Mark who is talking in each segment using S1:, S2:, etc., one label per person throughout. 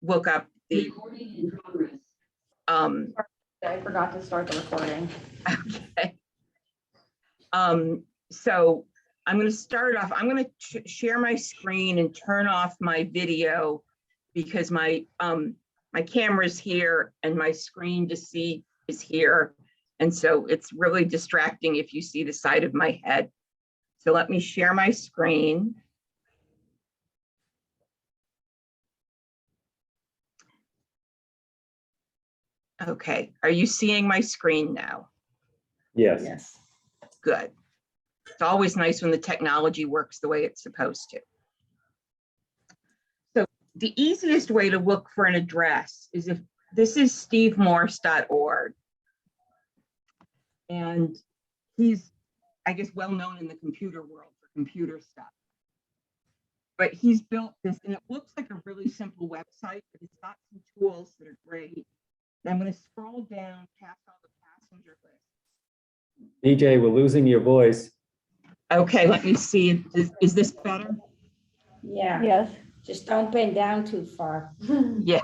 S1: look up the,
S2: I forgot to start the recording.
S1: okay. So I'm going to start off, I'm going to share my screen and turn off my video because my camera's here and my screen to see is here. And so it's really distracting if you see the side of my head. So let me share my screen. Okay, are you seeing my screen now?
S3: Yes.
S2: Yes.
S1: Good. It's always nice when the technology works the way it's supposed to. So the easiest way to look for an address is if this is stevemorse.org. And he's, I guess, well known in the computer world for computer stuff. But he's built this, and it looks like a really simple website, but it's got some tools that are great. And I'm going to scroll down past all the passenger lists.
S3: DJ, we're losing your voice.
S1: Okay, let me see. Is this better?
S2: Yeah.
S4: Yes.
S2: Just don't bend down too far.
S1: Yeah.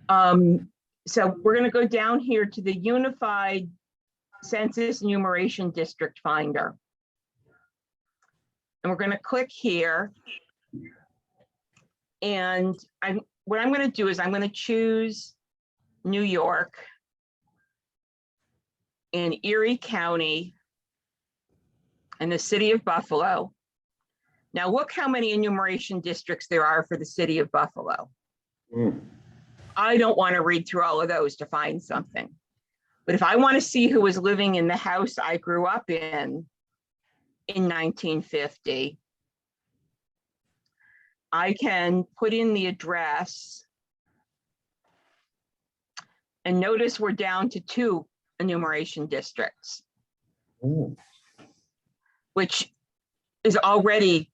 S1: So we're going to go down here to the Unified Census Enumeration District Finder. And we're going to click here. And what I'm going to do is I'm going to choose New York and Erie County and the city of Buffalo. Now look how many enumeration districts there are for the city of Buffalo. I don't want to read through all of those to find something. But if I want to see who was living in the house I grew up in 1950, I can put in the address. And notice we're down to 2 enumeration districts, which is already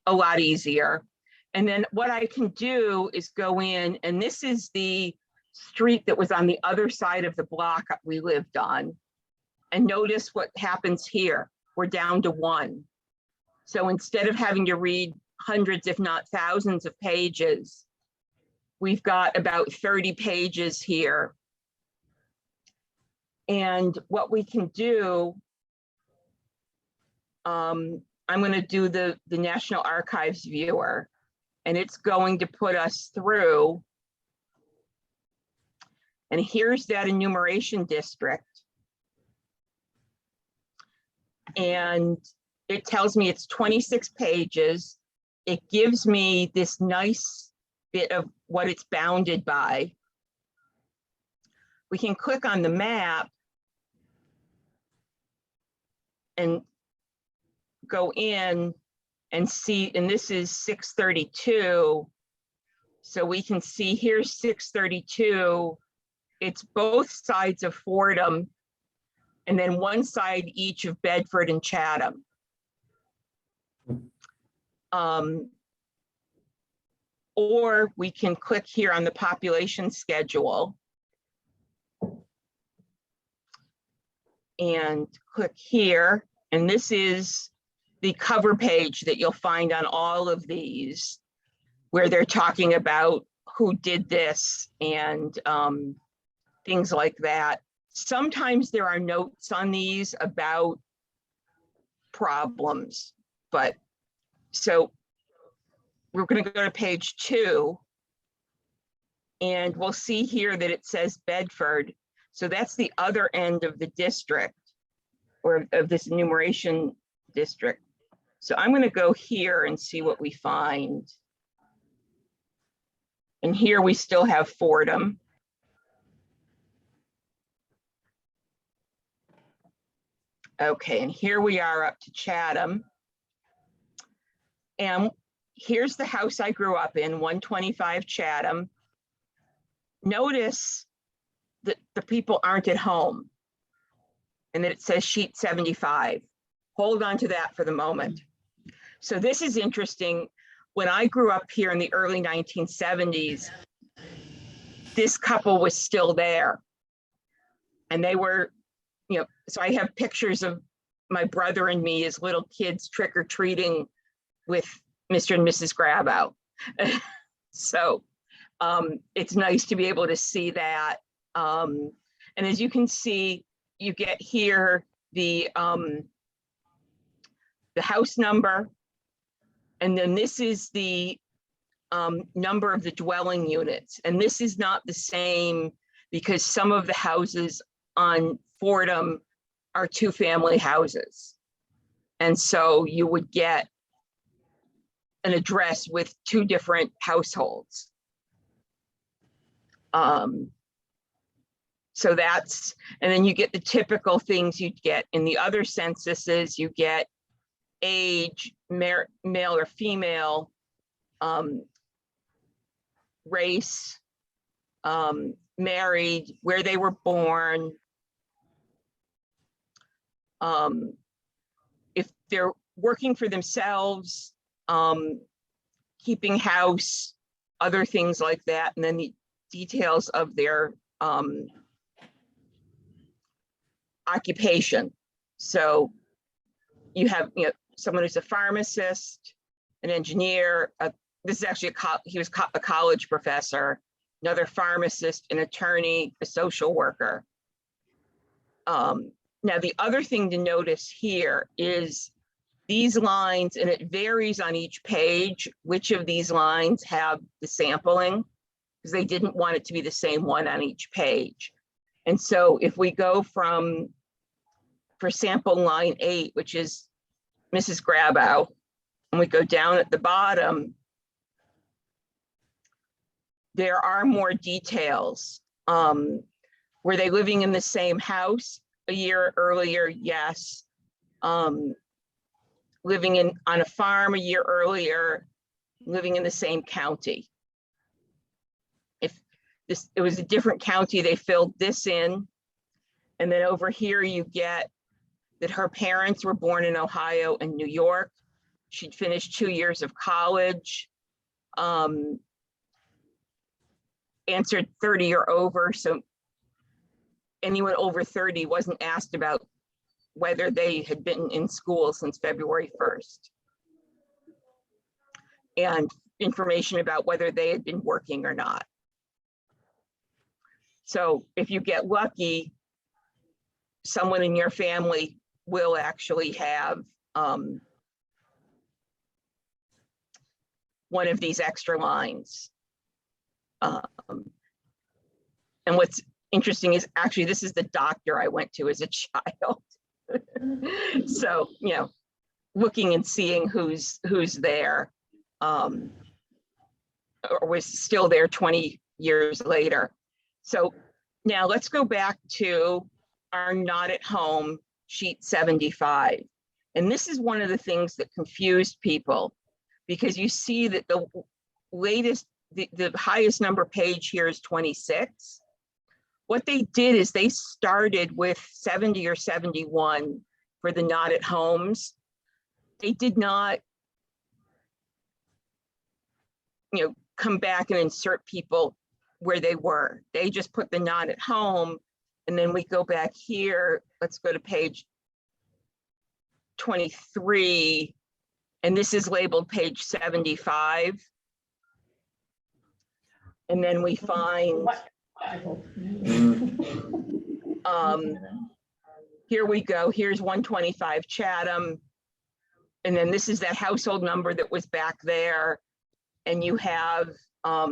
S1: a lot easier. And then what I can do is go in, and this is the street that was on the other side of the block we lived on. And notice what happens here. We're down to 1. So instead of having to read hundreds, if not thousands of pages, we've got about 30 pages here. And what we can do, I'm going to do the National Archives viewer, and it's going to put us through. And here's that enumeration district. And it tells me it's 26 pages. It gives me this nice bit of what it's bounded by. We can click on the map and go in and see, and this is 632. So we can see here's 632. It's both sides of Fordham, and then one side each of Bedford and Chatham. Or we can click here on the population schedule and click here. And this is the cover page that you'll find on all of these, where they're talking about who did this and things like that. Sometimes there are notes on these about problems, but so we're going to go to page 2, and we'll see here that it says Bedford. So that's the other end of the district, or of this enumeration district. So I'm going to go here and see what we find. And here we still have Fordham. Okay, and here we are up to Chatham. And here's the house I grew up in, 125 Chatham. Notice that the people aren't at home and that it says sheet 75. Hold on to that for the moment. So this is interesting. When I grew up here in the early 1970s, this couple was still there. And they were, you know, so I have pictures of my brother and me as little kids trick-or-treating with Mr. and Mrs. Grabow. So it's nice to be able to see that. And as you can see, you get here the house number, and then this is the number of the dwelling units. And this is not the same because some of the houses on Fordham are 2-family houses. And so you would get an address with 2 different households. So that's, and then you get the typical things you'd get in the other censuses. You get age, male or female, race, married, where they were born, if they're working for themselves, keeping house, other things like that, and then the details of their occupation. So you have, someone who's a pharmacist, an engineer, this is actually he was a college professor, another pharmacist, an attorney, a social worker. Now, the other thing to notice here is these lines, and it varies on each page, which of these lines have the sampling, because they didn't want it to be the same one on each page. And so if we go for sample line 8, which is Mrs. Grabow, and we go down at the bottom, there are more details. Were they living in the same house a year earlier? Yes. Living on a farm a year earlier, living in the same county. If it was a different county, they filled this in. And then over here you get that her parents were born in Ohio and New York. She'd finished 2 years of college, answered 30 or over. So anyone over 30 wasn't asked about whether they had been in school since February 1st. And information about whether they had been working or not. So if you get lucky, someone in your family will actually have one of these extra lines. And what's interesting is actually this is the doctor I went to as a child. So, looking and seeing who's there, or was still there 20 years later. So now let's go back to our not at home sheet 75. And this is one of the things that confused people, because you see that the latest, the highest number page here is 26. What they did is they started with 70 or 71 for the not at homes. They did not, come back and insert people where they were. They just put the not at home. And then we go back here, let's go to page 23. And this is labeled page 75. And then we find, here we go, here's 125 Chatham. And then this is that household number that was back there. And you have, I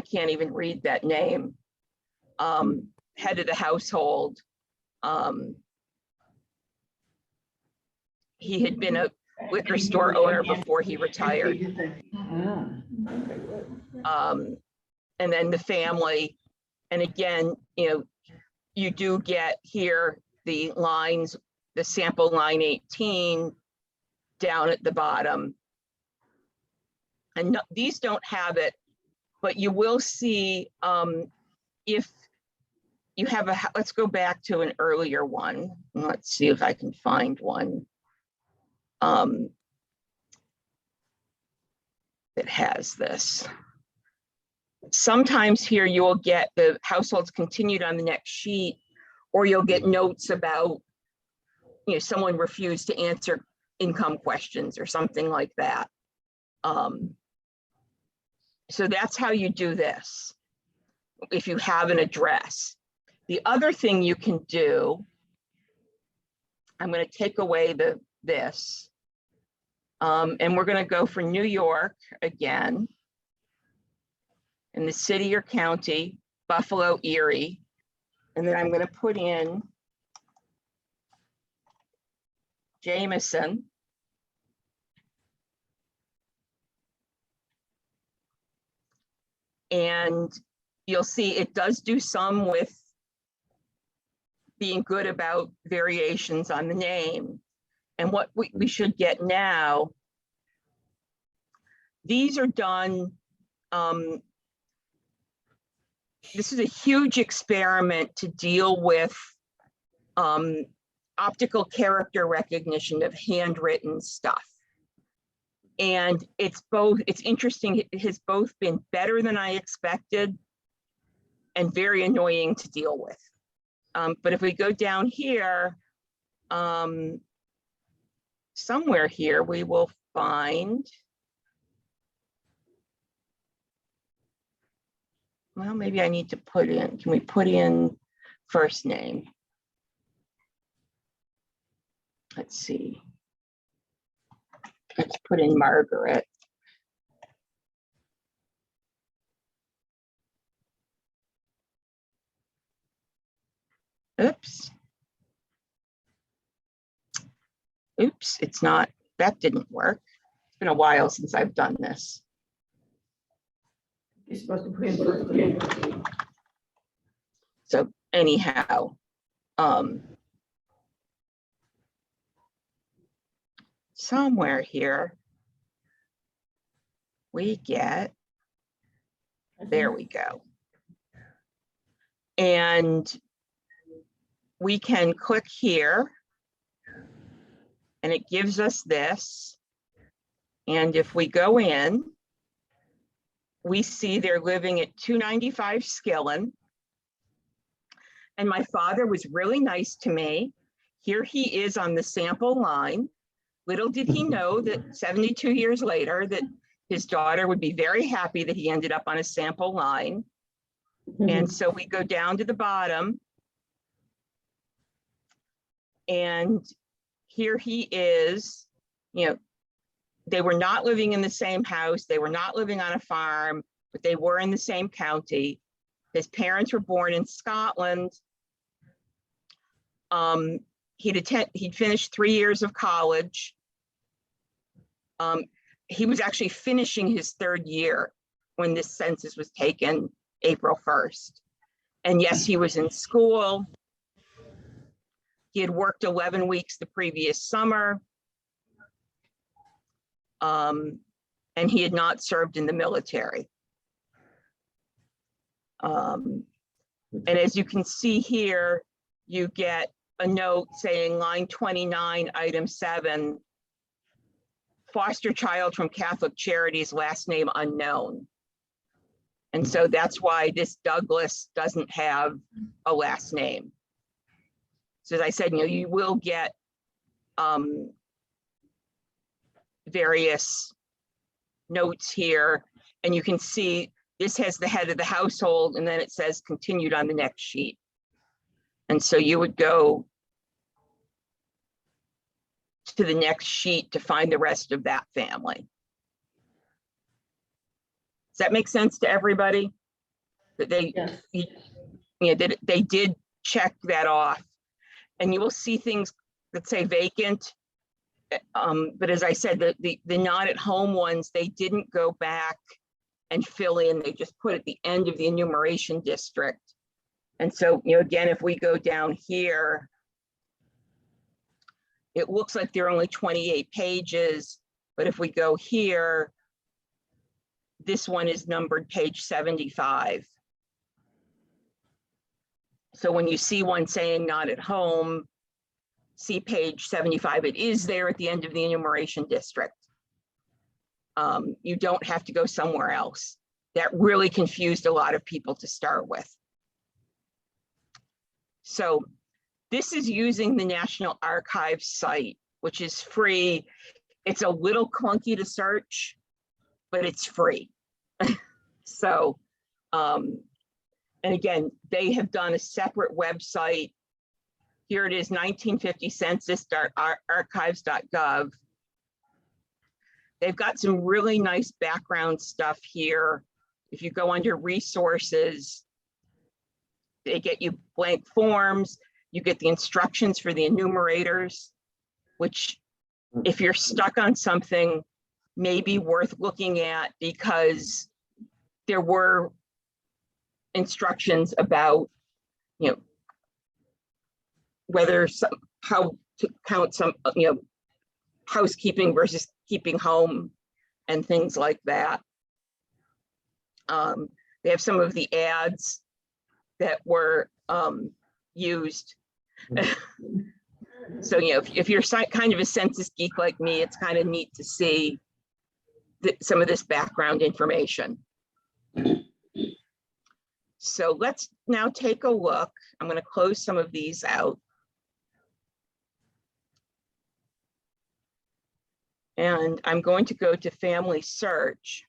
S1: can't even read that name, head of the household. He had been a liquor store owner before he retired. And then the family. And again, you do get here the lines, the sample line 18 down at the bottom. And no, these don't have it, but you will see if you have let's go back to an earlier one. Let's see if I can find one that has this. Sometimes here you will get the households continued on the next sheet, or you'll get notes about, someone refused to answer income questions or something like that. So that's how you do this if you have an address. The other thing you can do, I'm going to take away this, and we're going to go for New York again, in the city or county, Buffalo, Erie, and then I'm going to put in Jamieson. And you'll see it does do some with being good about variations on the name. And what we should get now, these are done, this is a huge experiment to deal with optical character recognition of handwritten stuff. And it's interesting, it has both been better than I expected and very annoying to deal with. But if we go down here, somewhere here, we will find, well, maybe I need to put in, can we put in first name? Let's see. Let's put in Margaret. Oops. Oops, it's not, that didn't work. It's been a while since I've done this.
S4: You're supposed to put in first name.
S1: So anyhow, somewhere here, we get, there we go. And we can click here and it gives us this. And if we go in, we see they're living at 295 Skillen. And my father was really nice to me. Here he is on the sample line. Little did he know that 72 years later that his daughter would be very happy that he ended up on a sample line. And so we go down to the bottom. And here he is, you know, they were not living in the same house. They were not living on a farm, but they were in the same county. His parents were born in Scotland. He'd finished 3 years of college. He was actually finishing his third year when this census was taken April 1st. And yes, he was in school. He had worked 11 weeks the previous summer. And he had not served in the military. And as you can see here, you get a note saying line 29, item 7, foster child from Catholic Charities, last name unknown. And so that's why this Douglas doesn't have a last name. So as I said, you know, you will get various notes here, and you can see this has the head of the household, and then it says continued on the next sheet. And so you would go to the next sheet to find the rest of that family. Does that make sense to everybody? That they,
S4: Yes.
S1: you know, that they did check that off, and you will see things that say vacant. But as I said, the not at home ones, they didn't go back and fill in. They just put at the end of the enumeration district. And so, you know, again, if we go down here, it looks like there are only 28 pages, but if we go here, this one is numbered page 75. So when you see one saying not at home, see page 75, it is there at the end of the enumeration district. You don't have to go somewhere else. That really confused a lot of people to start with. So this is using the National Archives site, which is free. It's a little clunky to search, but it's free. So, and again, they have done a separate website. Here it is, 1950 census.archives.gov. They've got some really nice background stuff here. If you go under resources, they get you blank forms. You get the instructions for the enumerators, which if you're stuck on something, may be worth looking at, because there were instructions about, you know, whether how to count some, you know, housekeeping versus keeping home and things like that. They have some of the ads that were used. So, you know, if you're kind of a census geek like me, it's kind of neat to see some of this background information. So let's now take a look. I'm going to close some of these out. And I'm going to go to family search.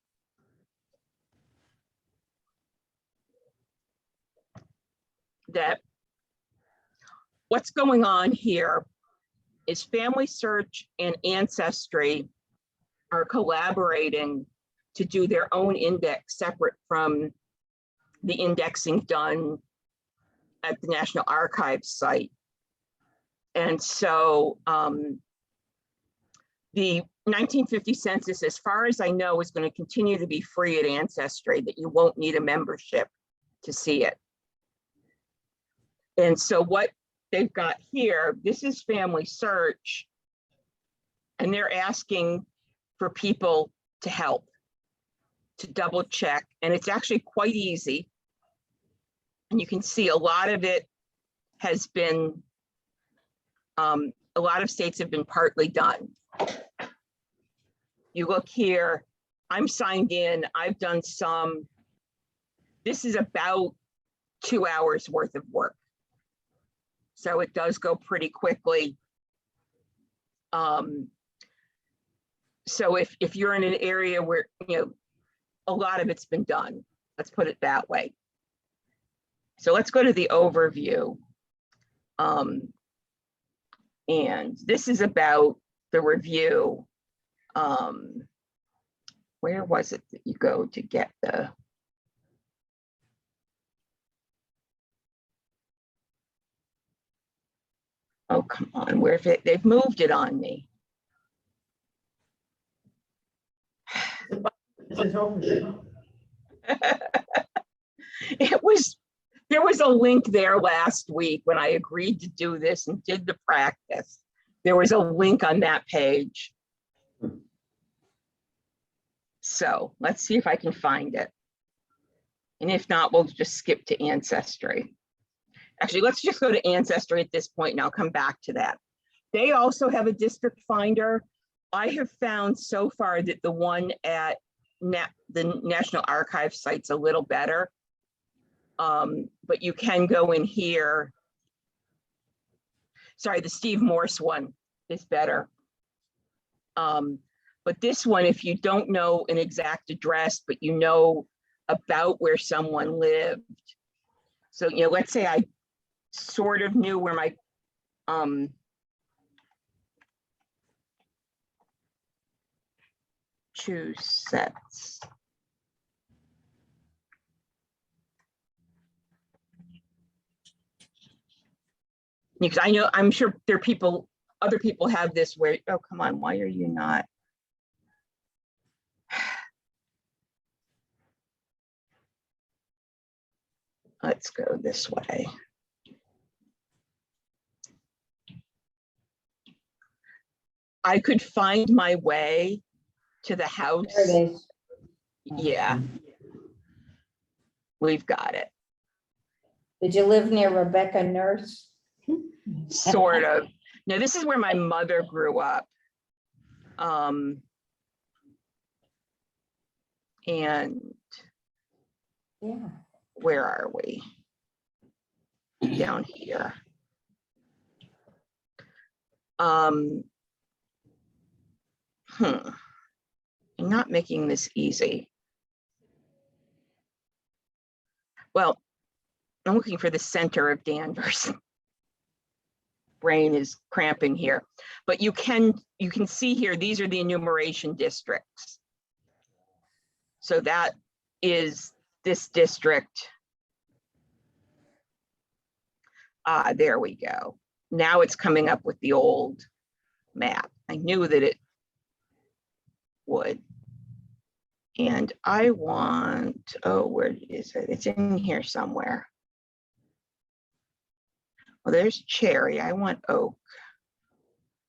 S1: That what's going on here is family search and ancestry are collaborating to do their own index separate from the indexing done at the National Archives site. And so the 1950 census, as far as I know, is going to continue to be free at Ancestry, that you won't need a membership to see it. And so what they've got here, this is family search, and they're asking for people to help, to double check, and it's actually quite easy. And you can see a lot of it has been, a lot of states have been partly done. You look here, I'm signed in, I've done some. This is about 2 hours worth of work. So it does go pretty quickly. So if you're in an area where, you know, a lot of it's been done, let's put it that way. So let's go to the overview. And this is about the review. Where was it that you go to get the? Oh, come on, where have they've moved it on me. It was, there was a link there last week when I agreed to do this and did the practice. There was a link on that page. So let's see if I can find it. And if not, we'll just skip to Ancestry. Actually, let's just go to Ancestry at this point and I'll come back to that. They also have a district finder. I have found so far that the one at the National Archives site's a little better. But you can go in here. Sorry, the Steve Morse one is better. But this one, if you don't know an exact address, but you know about where someone lived. So, you know, let's say I sort of knew where my choose sets. Because I know, I'm sure there are people, other people have this where, oh, come on, why are you not? Let's go this way. I could find my way to the house.
S2: There it is.
S1: Yeah. We've got it.
S2: Did you live near Rebecca Nurse?
S1: Sort of. No, this is where my mother grew up. And
S2: Yeah.
S1: where are we? Down here. I'm not making this easy. Well, I'm looking for the center of Danvers. Brain is cramping here, but you can see here, these are the enumeration districts. So that is this district. There we go. Now it's coming up with the old map. I knew that it would. And I want, oh, where is it? It's in here somewhere. Well, there's Cherry. I want Oak.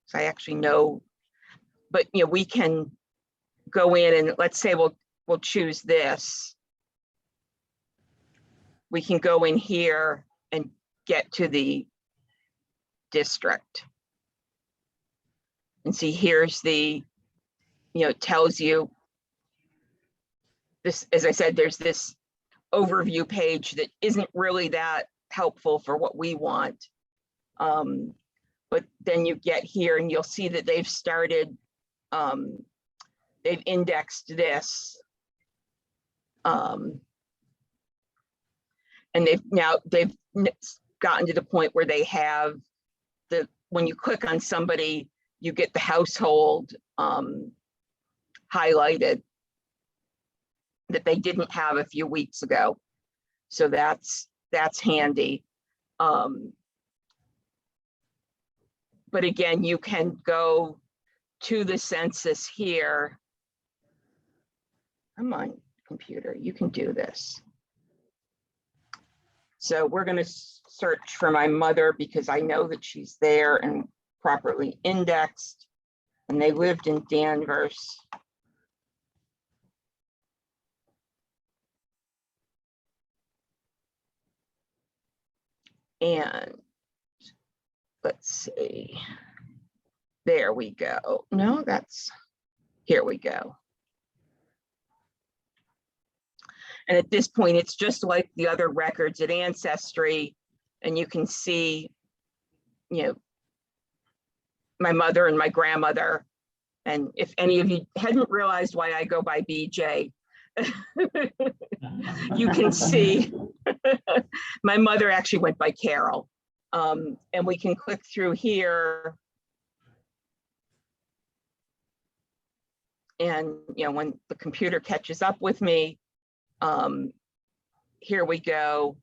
S1: So I actually know, but you know, we can go in and let's say we'll choose this. We can go in here and get to the district. And see, here's the, it tells you this, as I said, there's this overview page that isn't really that helpful for what we want. But then you get here and you'll see that they've started, they've indexed this. And they've gotten to the point where they have when you click on somebody, you get the household highlighted that they didn't have a few weeks ago. So that's handy. But again, you can go to the census here. Come on, computer, you can do this. So we're going to search for my mother because I know that she's there and properly indexed, and they lived in Danvers. And let's see, there we go. No, here we go. And at this point, it's just like the other records at Ancestry, and you can see, my mother and my grandmother. And if any of you hadn't realized why I go by BJ, you can see my mother actually went by Carol. And we can click through here. And, when the computer catches up with me, here we go.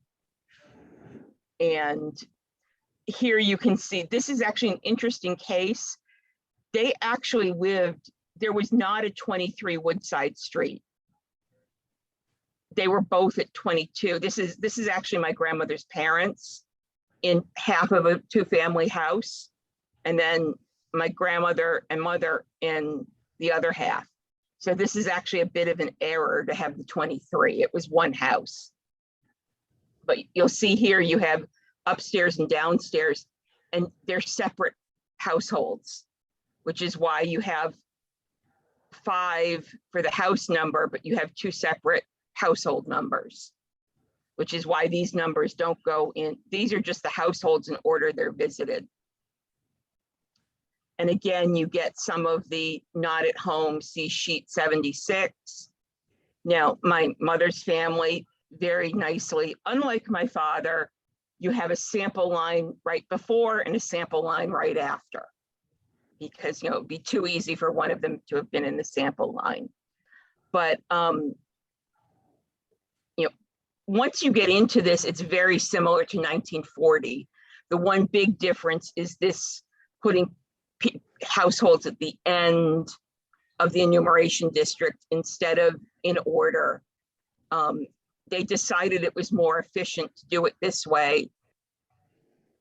S1: And here you can see, this is actually an interesting case. They actually lived, there was not a 23 Woodside Street. They were both at 22. This is actually my grandmother's parents in half of a 2-family house. And then my grandmother and mother in the other half. So this is actually a bit of an error to have the 23. It was one house. But you'll see here you have upstairs and downstairs, and they're separate households, which is why you have 5 for the house number, but you have 2 separate household numbers, which is why these numbers don't go in. These are just the households in order they're visited. And again, you get some of the not at home, see sheet 76. Now, my mother's family, very nicely, unlike my father, you have a sample line right before and a sample line right after, because it'd be too easy for one of them to have been in the sample line. But once you get into this, it's very similar to 1940. The one big difference is this putting households at the end of the enumeration district instead of in order. They decided it was more efficient to do it this way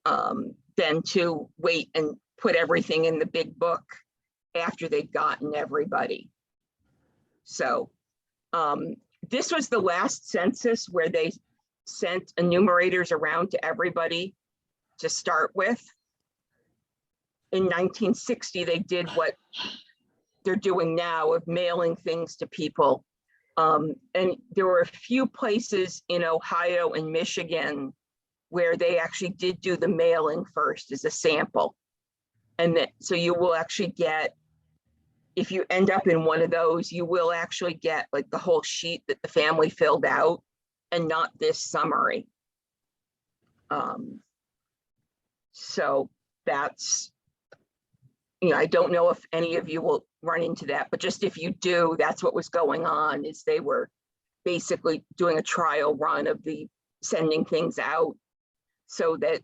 S1: than to wait and put everything in the big book after they'd gotten everybody. So this was the last census where they sent enumerators around to everybody to start with. In 1960, they did what they're doing now of mailing things to people. And there were a few places in Ohio and Michigan where they actually did do the mailing first as a sample. And so you will actually get if you end up in one of those, you will actually get like the whole sheet that the family filled out and not this summary. So that's, I don't know if any of you will run into that, but just if you do, that's what was going on, is they were basically doing a trial run of the sending things out so that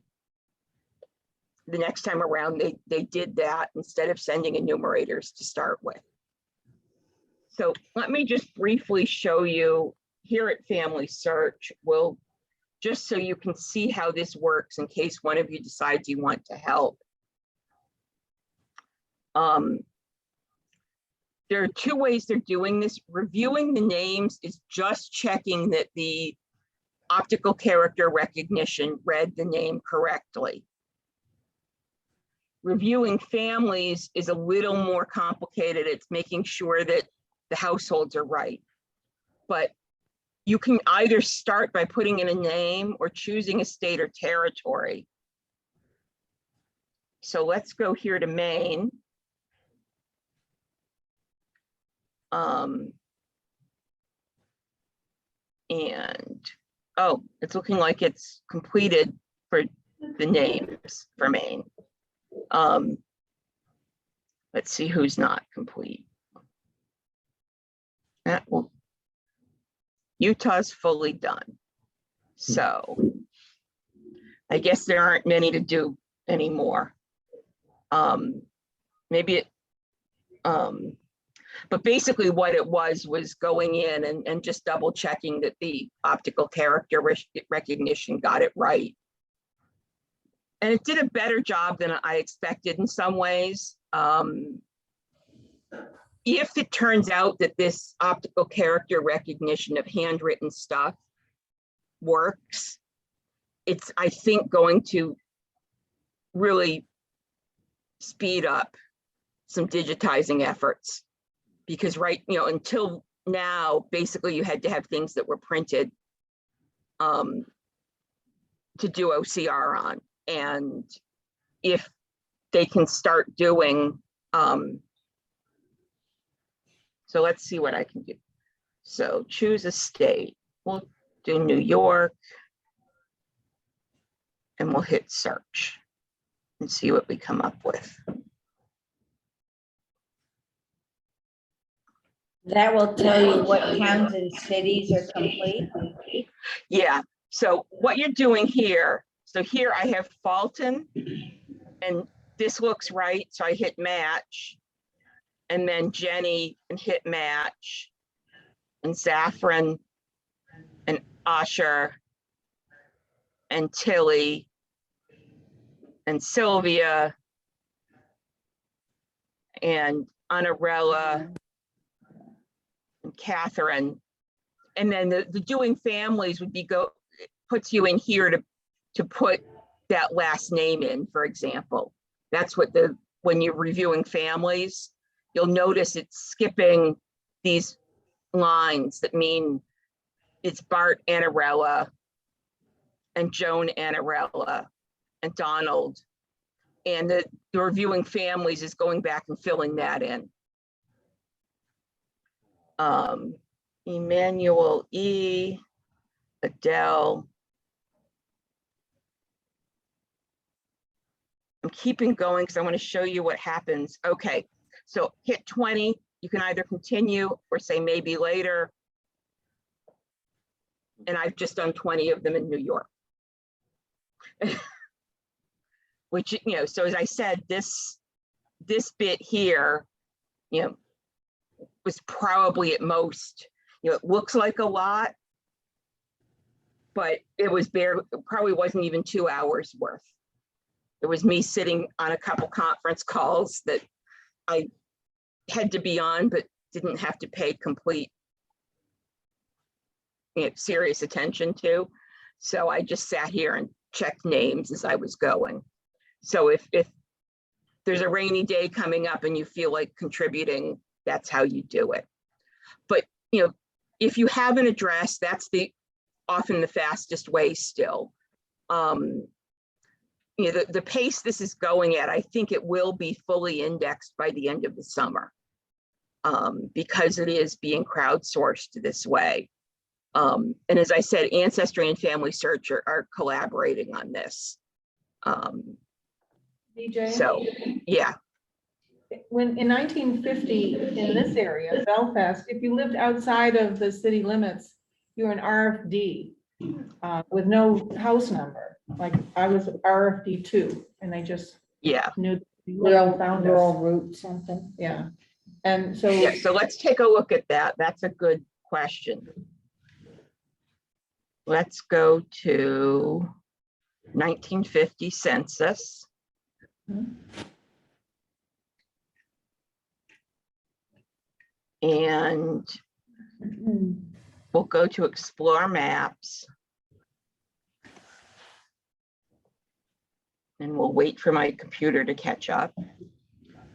S1: the next time around they did that instead of sending enumerators to start with. So let me just briefly show you here at Family Search. We'll just so you can see how this works in case one of you decides you want to help. There are two ways they're doing this. Reviewing the names is just checking that the optical character recognition read the name correctly. Reviewing families is a little more complicated. It's making sure that the households are right. But you can either start by putting in a name or choosing a state or territory. So let's go here to Maine. And, oh, it's looking like it's completed for the names for Maine. Let's see who's not complete. That will, Utah's fully done. So I guess there aren't many to do anymore. Maybe it, but basically what it was going in and just double checking that the optical character recognition got it right. And it did a better job than I expected in some ways. If it turns out that this optical character recognition of handwritten stuff works, it's, I think, going to really speed up some digitizing efforts. Because until now, basically you had to have things that were printed to do OCR on. And if they can start doing, so let's see what I can do. So choose a state. We'll do New York. And we'll hit search and see what we come up with.
S2: That will tell you what towns and cities are complete.
S1: Yeah, so what you're doing here, so here I have Fulton, and this looks right, so I hit match, and then Jenny and hit match, and Saffron, and Usher, and Tilly, and Sylvia, and Anarella, and Catherine. And then the doing families would be puts you in here to put that last name in, for example. That's what when you're reviewing families, you'll notice it's skipping these lines that mean it's Bart Anarella and Joan Anarella and Donald. And the reviewing families is going back and filling that in. Emmanuel E, Adele. I'm keeping going because I want to show you what happens. Okay, so hit 20. You can either continue or say maybe later. And I've just done 20 of them in New York. Which, so as I said, this bit here, was probably at most, it looks like a lot, but it was probably wasn't even 2 hours worth. It was me sitting on a couple conference calls that I had to be on, but didn't have to pay complete serious attention to. So I just sat here and checked names as I was going. So if there's a rainy day coming up and you feel like contributing, that's how you do it. But if you have an address, that's often the fastest way still. The pace this is going at, I think it will be fully indexed by the end of the summer. because it is being crowdsourced this way. And as I said, Ancestry and Family Search are collaborating on this.
S4: DJ?
S1: So, yeah,
S4: When in 1950, in this area, Belfast, if you lived outside of the city limits, you were an RFD with no house number. Like I was RFD 2, and they just
S1: yeah,
S4: knew.
S2: Rural,
S4: Found
S2: rural
S4: us.
S2: route something.
S4: Yeah, and so.
S1: yeah. So let's take a look at that. That's a good question. Let's go to 1950 census. And we'll go to explore maps. And we'll wait for my computer to catch up.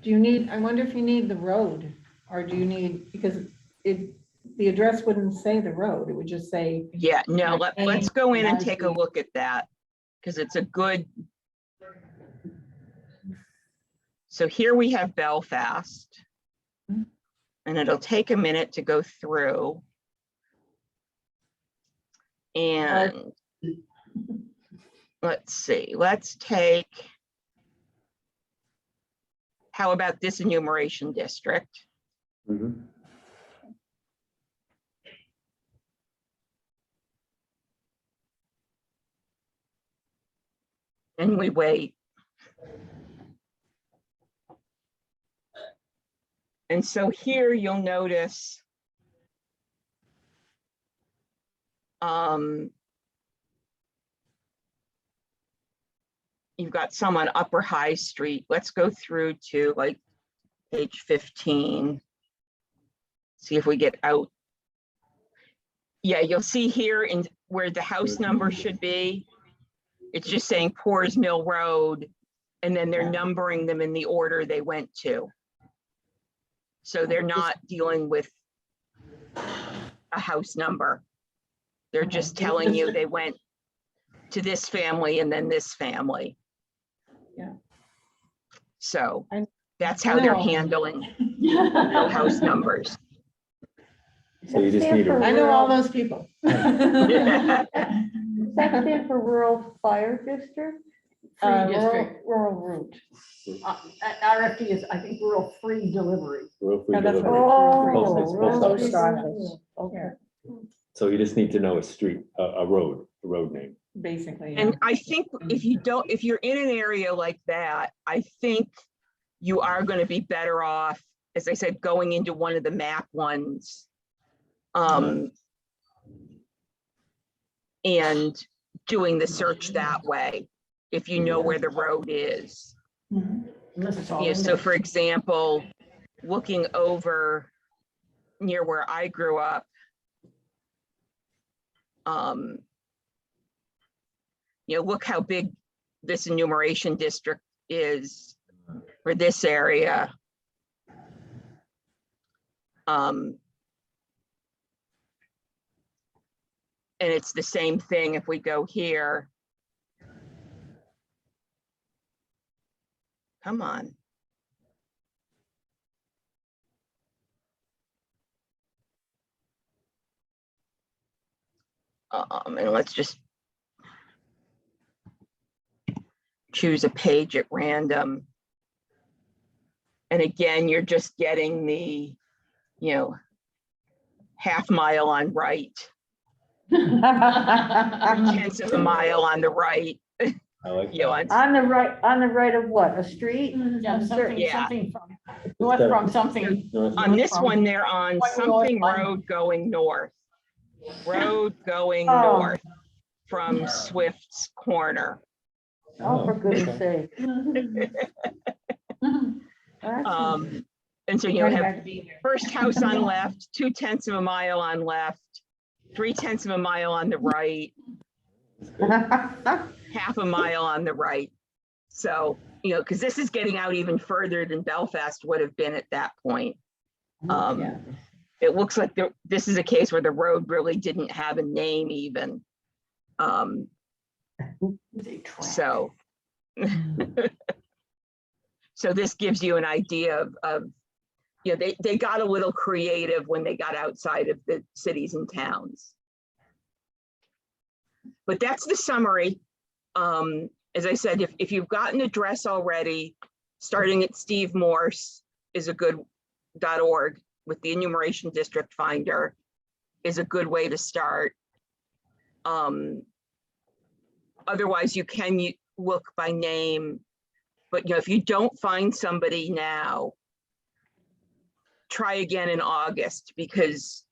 S4: Do you need, I wonder if you need the road, or do you need, because the address wouldn't say the road, it would just say.
S1: Yeah, no, let's go in and take a look at that, because it's a good. So here we have Belfast. And it'll take a minute to go through. And let's see, let's take, how about this enumeration district?
S3: Mhm.
S1: And we wait. And so here you'll notice you've got some on Upper High Street. Let's go through to like page 15. See if we get out. Yeah, you'll see here in where the house number should be. It's just saying Poors Mill Road, and then they're numbering them in the order they went to. So they're not dealing with a house number. They're just telling you they went to this family and then this family.
S4: Yeah.
S1: So that's how they're handling no house numbers.
S3: So you just need
S4: I know all those people.
S1: Yeah.
S5: Does that stand for rural fire district?
S4: Rural,
S5: Rural, rural route.
S6: RFD is, I think, rural free delivery.
S3: real free
S4: Yeah, that's
S3: delivery.
S5: Oh,
S3: Post
S5: rural
S3: office.
S2: Post office.
S5: Okay.
S3: So you just need to know a street, a road name.
S4: Basically.
S1: And I think if you're in an area like that, I think you are going to be better off, as I said, going into one of the map ones. And doing the search that way, if you know where the road is.
S6: Unless it's all
S1: Yeah,
S6: in
S1: so
S6: there.
S1: for example, looking over near where I grew up, look how big this enumeration district is for this area. And it's the same thing if we go here. Come on. And let's just choose a page at random. And again, you're just getting the, half mile on right, 3/10 of a mile on the right.
S3: I like
S5: On the right of what, a street?
S6: Yeah, something,
S1: Yeah.
S6: something from, north from something.
S1: On this
S6: from-
S1: one, they're on
S6: Point
S1: something
S6: north on-
S1: road going north. Road going
S5: Oh.
S1: north from Swift's Corner.
S5: Oh, for goodness sake.
S1: And so you have first house on left, 2/10 of a mile on left, 3/10 of a mile on the right, half a mile on the right. So, because this is getting out even further than Belfast would have been at that point. It looks like this is a case where the road really didn't have a name even. So, so this gives you an idea of they got a little creative when they got outside of the cities and towns. But that's the summary. As I said, if you've got an address already, starting at Steve Morse is a good .org with the enumeration district finder is a good way to start. Otherwise, you can look by name, but if you don't find somebody now, try again in August, because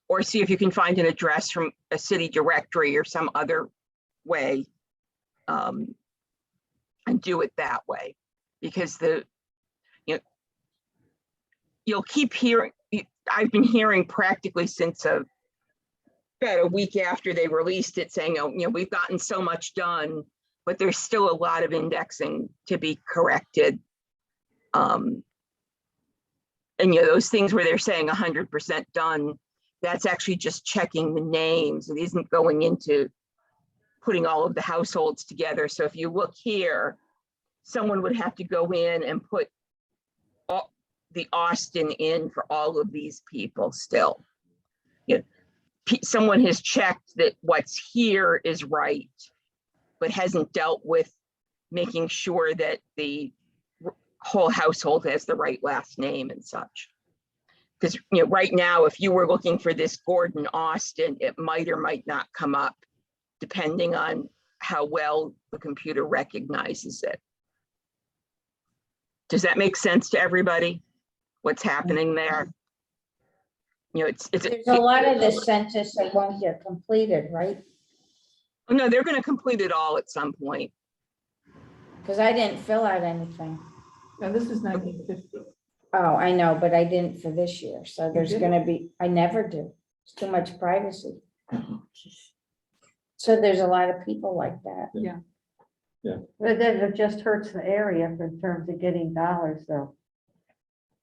S1: or see if you can find an address from a city directory or some other way, and do it that way, because you'll keep hearing. I've been hearing practically since about a week after they released it, saying, we've gotten so much done, but there's still a lot of indexing to be corrected. And those things where they're saying 100% done, that's actually just checking the names. It isn't going into putting all of the households together. So if you look here, someone would have to go in and put the Austin in for all of these people still. Someone has checked that what's here is right, but hasn't dealt with making sure that the whole household has the right last name and such. Because right now, if you were looking for this Gordon Austin, it might or might not come up, depending on how well the computer recognizes it. Does that make sense to everybody? What's happening there? There's
S2: There's a lot of the census that won't get completed, right?
S1: No, they're going to complete it all at some point.
S2: Because I didn't fill out anything.
S4: Now, this is 1950.
S2: Oh, I know, but I didn't for this year. So there's
S4: didn't?
S2: gonna be, I never do. It's too much privacy. So there's a lot of people like that.
S5: But then it just hurts the area in terms of getting dollars though.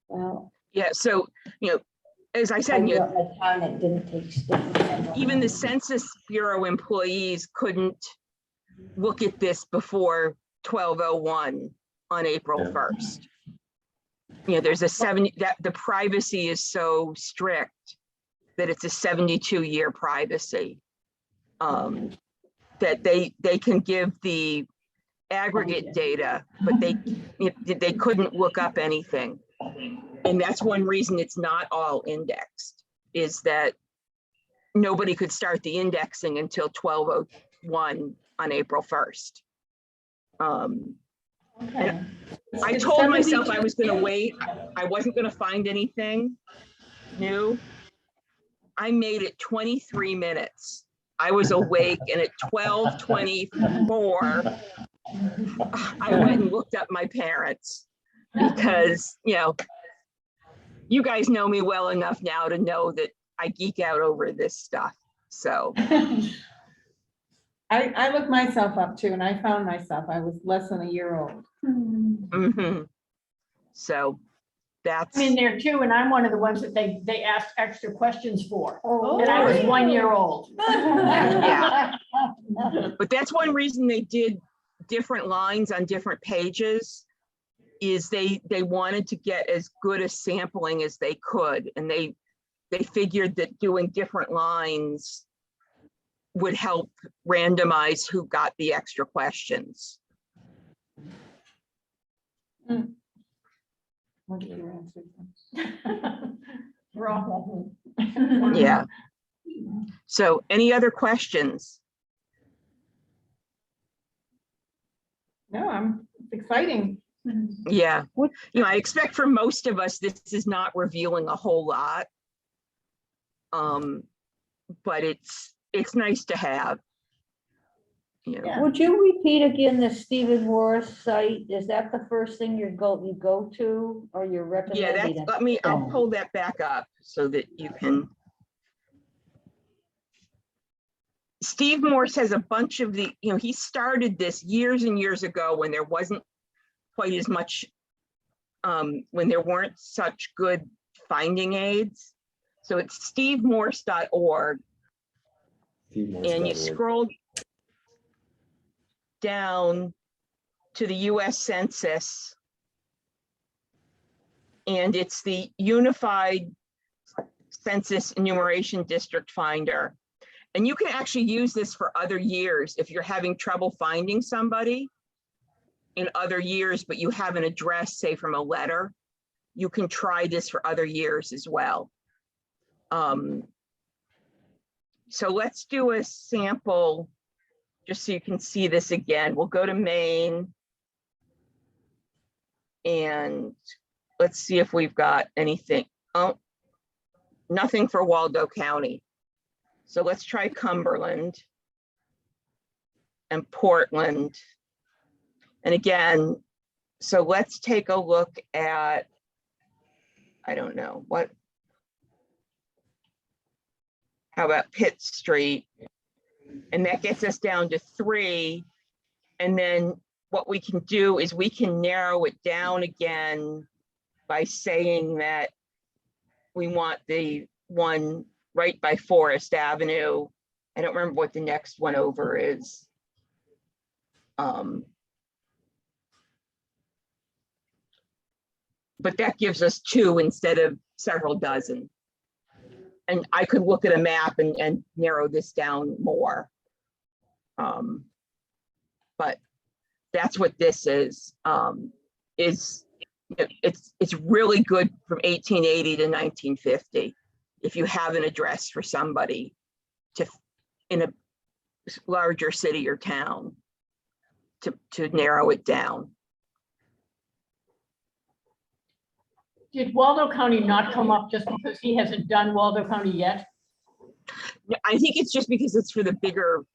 S2: Well,
S1: Yeah, so, as I
S2: I
S1: said,
S2: grew up in a town that didn't take state.
S1: even the Census Bureau employees couldn't look at this before 1201 on April
S3: Yeah.
S1: 1st. There's the privacy is so strict that it's a 72-year privacy, that they can give the aggregate data, but they couldn't look up anything. And that's one reason it's not all indexed, is that nobody could start the indexing until 1201 on April 1st.
S2: Okay.
S1: I told myself I was going to wait. I wasn't going to find anything new. I made it 23 minutes. I was awake, and at 12:24, I went and looked up my parents, because, you guys know me well enough now to know that I geek out over this stuff. So
S4: I looked myself up too, and I found myself, I was less than a year old.
S1: mhm. So that's,
S6: I'm in there too, and I'm one of the ones that they asked extra questions for.
S5: Oh,
S6: And I was
S5: really?
S6: 1 year old.
S1: Yeah. But that's one reason they did different lines on different pages, is they wanted to get as good a sampling as they could. And they figured that doing different lines would help randomize who got the extra questions.
S4: What did you answer?
S6: Wrong.
S1: Yeah. So any other questions?
S4: No, it's exciting.
S1: Yeah.
S5: What-
S1: I expect for most of us, this is not revealing a whole lot. But it's nice to have.
S5: Would you repeat again the Stephen Morris site? Is that the first thing you go to, or you're
S1: Yeah,
S5: recommending?
S1: that's,
S5: it?
S1: I'll pull that back up so that you can. Steve Morse has a bunch of he started this years and years ago when there wasn't quite as much, when there weren't such good finding aids. So it's stevemorse.org, and you scroll down to the US Census, And it's the Unified Census Enumeration District Finder. And you can actually use this for other years if you're having trouble finding somebody in other years, but you have an address, say from a letter. You can try this for other years as well. So let's do a sample just so you can see this again. We'll go to Maine. And let's see if we've got anything. Oh, nothing for Waldo County. So let's try Cumberland and Portland. And again, so let's take a look at, I don't know, how about Pitt Street? And that gets us down to 3. And then what we can do is we can narrow it down again by saying that we want the one right by Forest Avenue. I don't remember what the next one over is. But that gives us 2 instead of several dozen. And I could look at a map and narrow this down more. But that's what this is. It's really good from 1880 to 1950. If you have an address for somebody in a larger city or town to narrow it down.
S6: Did Waldo County not come up just because he hasn't done Waldo County yet?
S1: I think it's just because it's for the bigger,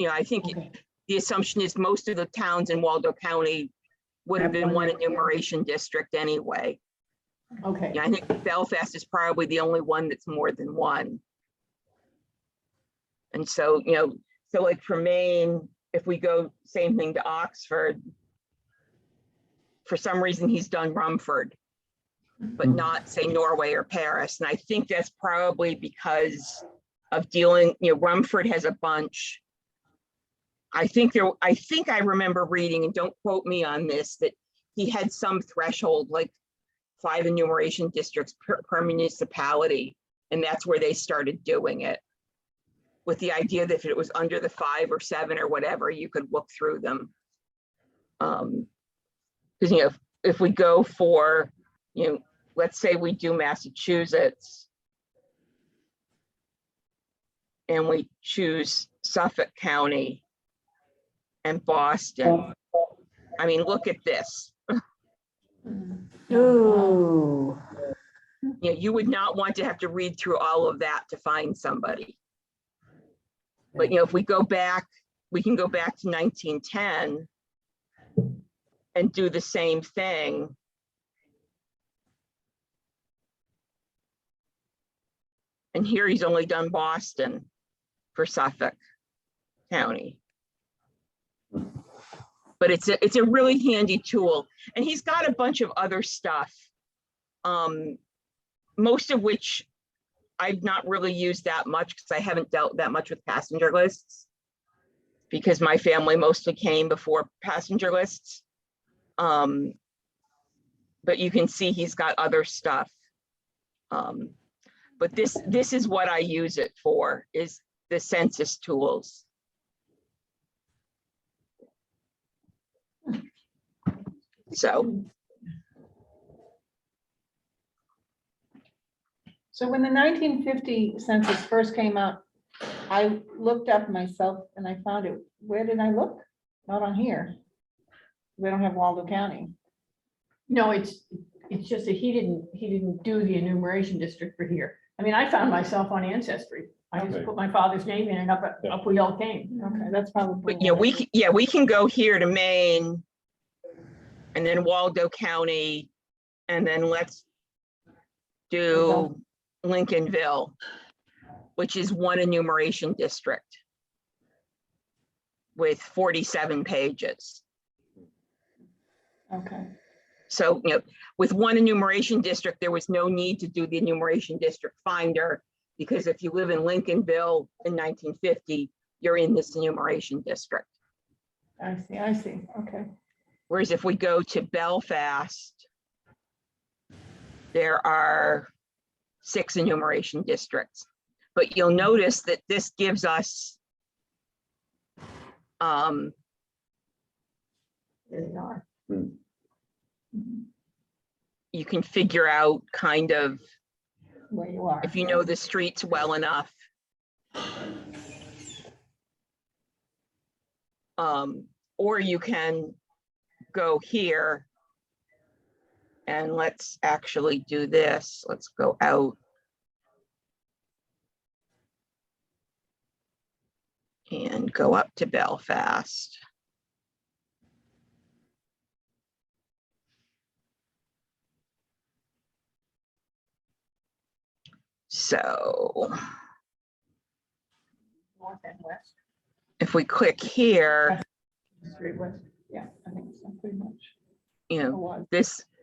S1: I think
S6: Okay.
S1: the assumption is most of the towns in Waldo County would have been one enumeration district anyway.
S6: Okay,
S1: I think Belfast is probably the only one that's more than one. And so, so like for Maine, if we go same thing to Oxford, for some reason he's done Rumford, but not say Norway or Paris. And I think that's probably because of dealing, Rumford has a bunch. I think I remember reading, and don't quote me on this, that he had some threshold, like 5 enumeration districts per municipality. And that's where they started doing it, with the idea that if it was under the 5 or 7 or whatever, you could look through them. Because, if we go for, let's say we do Massachusetts and we choose Suffolk County and Boston. I mean, look at this.
S5: Ooh.
S1: You would not want to have to read through all of that to find somebody. But, if we go back, we can go back to 1910 and do the same thing. And here he's only done Boston for Suffolk County. But it's a really handy tool. And he's got a bunch of other stuff, most of which I've not really used that much because I haven't dealt that much with passenger lists, because my family mostly came before passenger lists. But you can see he's got other stuff. But this is what I use it for, is the census tools. So
S4: when the 1950 census first came out, I looked up myself and I found it. Where did I look? Not on here. We don't have Waldo County.
S6: no, it's just that he didn't do the enumeration district for here. I mean, I found myself on Ancestry. I just
S3: Okay.
S6: put my father's name in and up we all came.
S4: Okay, that's probably.
S1: but we can go here to Maine and then Waldo County, and then let's do Lincolnville, which is one enumeration district with 47 pages.
S4: Okay.
S1: So, with one enumeration district, there was no need to do the enumeration district finder, because if you live in Lincolnville in 1950, you're in this enumeration district.
S4: I see. Okay.
S1: Whereas if we go to Belfast, there are 6 enumeration districts. But you'll notice that this gives us
S6: There they are.
S1: you can figure out kind of,
S4: Where you are.
S1: if you know the streets well enough. Or you can go here and let's actually do this. Let's go out. And go up to Belfast. So
S6: North and west,
S1: if we click here,
S6: straight west. Yeah, I think so, pretty much.
S1: you
S6: Or
S1: know,
S6: was.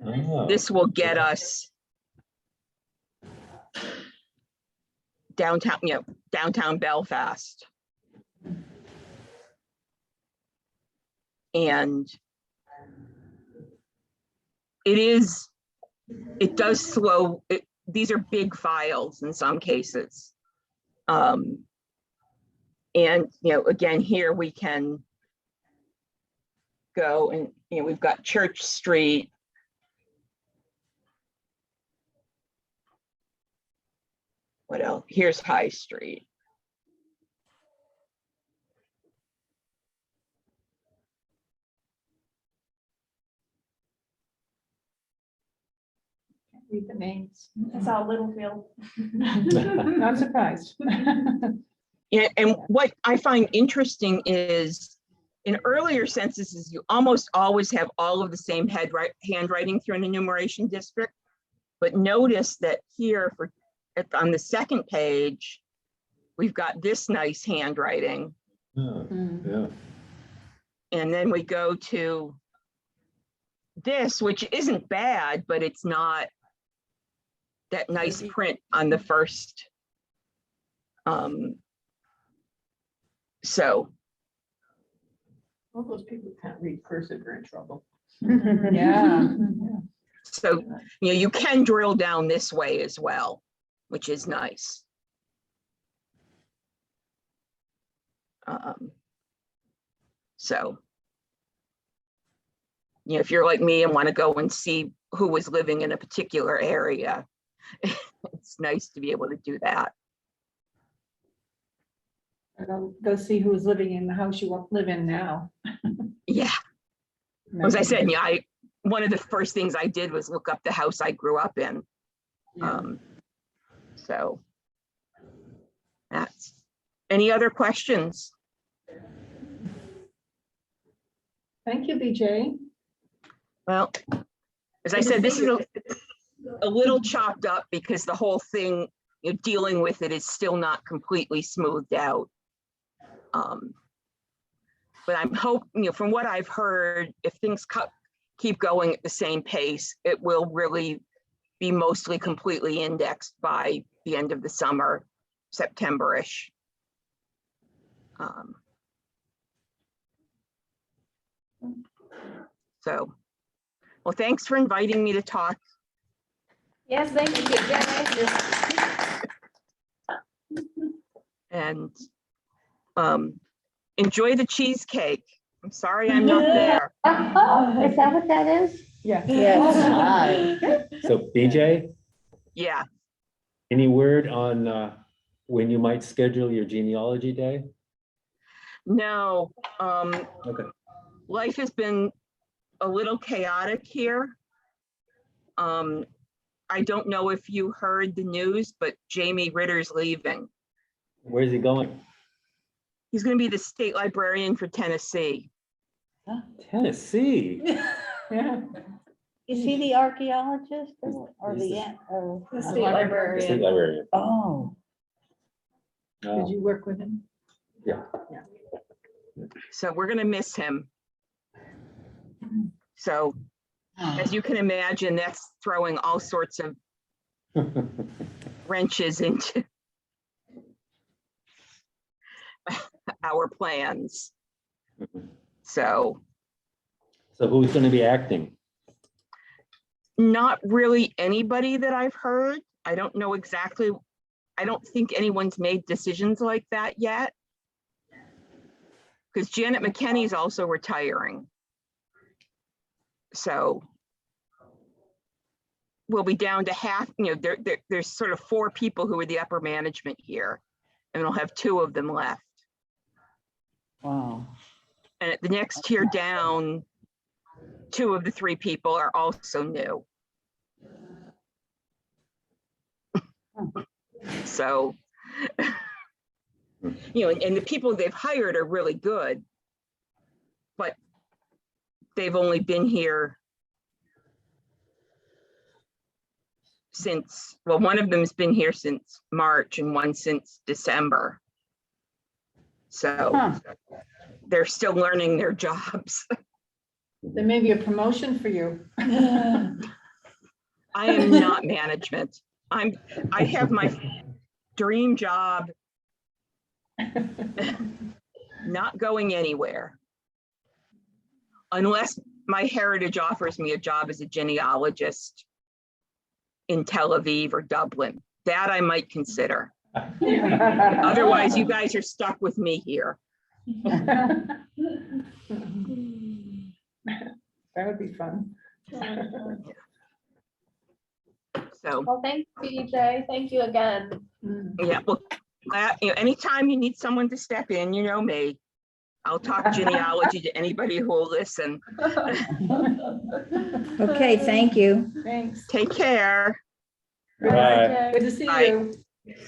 S3: Oh.
S1: this will get us downtown, downtown Belfast. And it does slow, these are big files in some cases. And, again, here we can go and, we've got Church Street. What else? Here's High Street.
S6: Read the names. That's all Littlefield.
S4: Not surprised.
S1: Yeah, and what I find interesting is in earlier censuses, you almost always have all of the same handwriting through an enumeration district. But notice that here on the second page, we've got this nice handwriting.
S3: Oh, yeah.
S1: And then we go to this, which isn't bad, but it's not that nice print on the first. So.
S6: All those people who can't read cursive are in trouble.
S4: Yeah.
S1: So, you can drill down this way as well, which is nice. So, if you're like me and want to go and see who was living in a particular area, it's nice to be able to do that.
S4: Go see who's living in the house you live in now.
S1: Yeah, as I said, one of the first things I did was look up the house I grew up in.
S4: Yeah.
S1: So that's, any other questions?
S4: Thank you, BJ.
S1: Well, as I said, this is a little chopped up because the whole thing, dealing with it is still not completely smoothed out. But I'm hoping, from what I've heard, if things keep going at the same pace, it will really be mostly completely indexed by the end of the summer, September-ish. So, well, thanks for inviting me to talk.
S2: Yes, thank you.
S1: And enjoy the cheesecake. I'm sorry I'm not there.
S5: Is that what that is?
S6: Yeah.
S2: Yes.
S3: So BJ,
S1: Yeah,
S3: any word on when you might schedule your genealogy day?
S1: no,
S3: Okay.
S1: life has been a little chaotic here. I don't know if you heard the news, but Jamie Ritter's leaving.
S3: Where's he going?
S1: He's going to be the state librarian for Tennessee.
S3: Tennessee.
S6: Yeah.
S5: Is he the archaeologist or
S3: He's
S5: the?
S6: The state librarian.
S3: State librarian.
S5: Oh.
S3: Oh,
S6: Did you work with him?
S3: yeah.
S1: So we're going to miss him. So as you can imagine, that's throwing all sorts of wrenches into our plans. So
S3: So who's going to be acting?
S1: Not really anybody that I've heard. I don't know exactly. I don't think anyone's made decisions like that yet. Because Janet McKinney's also retiring. So we'll be down to half, there's sort of 4 people who are the upper management here, and we'll have 2 of them left.
S5: Wow.
S1: And at the next tier down, 2 of the 3 people are also new. So, and the people they've hired are really good, but they've only been here since, well, one of them's been here since March and one since December. So
S5: Huh.
S1: they're still learning their jobs.
S4: There may be a promotion for you.
S1: I am not management. I have my dream job, not going anywhere. Unless my heritage offers me a job as a genealogist in Tel Aviv or Dublin. That I might consider. Otherwise, you guys are stuck with me here.
S4: That would be fun.
S1: So,
S7: Well, thank you, DJ. Thank you again.
S1: yeah, well, anytime you need someone to step in, you know me. I'll talk genealogy to anybody who will listen.
S2: Okay, thank you.
S4: Thanks.
S1: Take care.
S3: Bye.
S4: Good to see
S1: Bye.
S4: you.